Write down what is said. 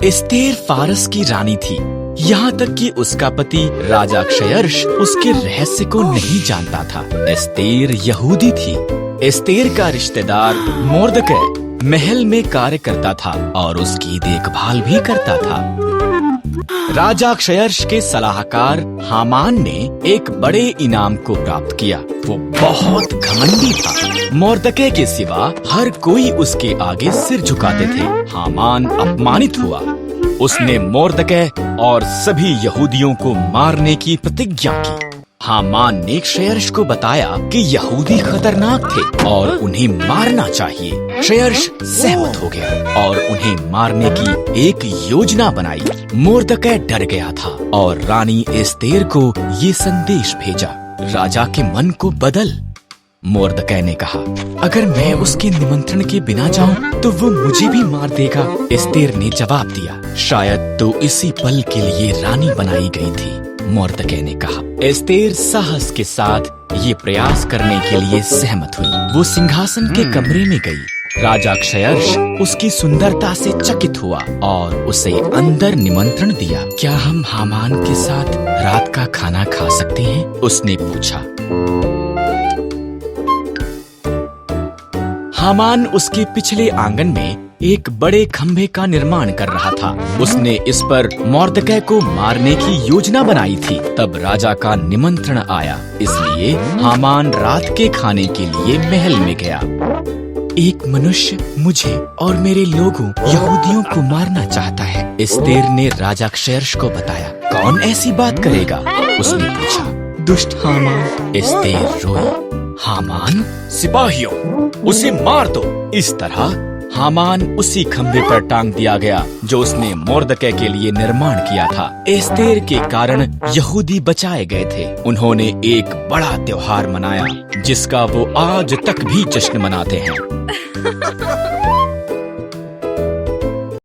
Esther फारस की रानी थी, यहाँ तक कि उसका पति राजा क्षयर्ष उसके रहस्य को नहीं जानता था। एस्तेर यहूदी थी। एस्तेर का रिश्तेदार मोर्दकै महल में कार्य करता था और उसकी देखभाल भी करता था। राजा क्षयर्ष के सलाहकार हामान ने एक बड़े इनाम को प्राप्त किया। वो बहुत घमंडी था। मोर्दकै के सिवा हर कोई उसके आगे सिर झुकाते थे। हामान अपमानित हुआ। उसने मोर्दकै और सभी यहूदियों को मारने की प्रतिज्ञा की। हामान ने क्षयर्ष को बताया कि यहूदी खतरनाक थे और उन्हें मारना चाहिए। क्षयर्ष सहमत हो गया और उन्हें मारने की एक योजना बनाई। मोर्दकै डर गया था और रानी एस्तेर को ये संदेश भेजा, राजा के मन को बदल। मोर्दकै ने कहा, अगर मैं उसके निमंत्रण के बिना जाऊं तो वो मुझे भी मार देगा। एस्तेर ने जवाब दिया, शायद तो इसी पल के लिए रानी बनाई गई थी। मोर्दकै ने कहा। एस्तेर साहस के साथ ये प्रयास करने के लिए सहमत हुई। वो सिंहासन के कमरे में गई। राजा क्षयर्ष उसकी सुंदरता से चकित हुआ और उसे अंदर निमंत्रण दिया। क्या हम हामान के साथ रात का खाना खा सकते हैं? उसने पूछा। हामान उसके पिछले आंगन में एक बड़े खंभे का निर्माण कर रहा था। उसने इस पर मोर्दकै को मारने की योजना बनाई थी। तब राजा का निमंत्रण आया, इसलिए हामान रात के खाने के लिए महल में गया। एक मनुष्य मुझे और मेरे लोगों यहूदियों को मारना चाहता है, एस्तेर ने राजा क्षयर्ष को बताया। कौन ऐसी बात करेगा? उसने पूछा। दुष्ट हामान। एस्तेर रोई। हामान, सिपाहियों, उसे मार दो। इस तरह हामान उसी खंभे पर टांग दिया गया जो उसने मोर्दकै के लिए निर्माण किया था। एस्तेर के कारण यहूदी बचाए गए थे। उन्होंने एक बड़ा त्योहार मनाया जिसका वो आज तक भी जश्न मनाते हैं।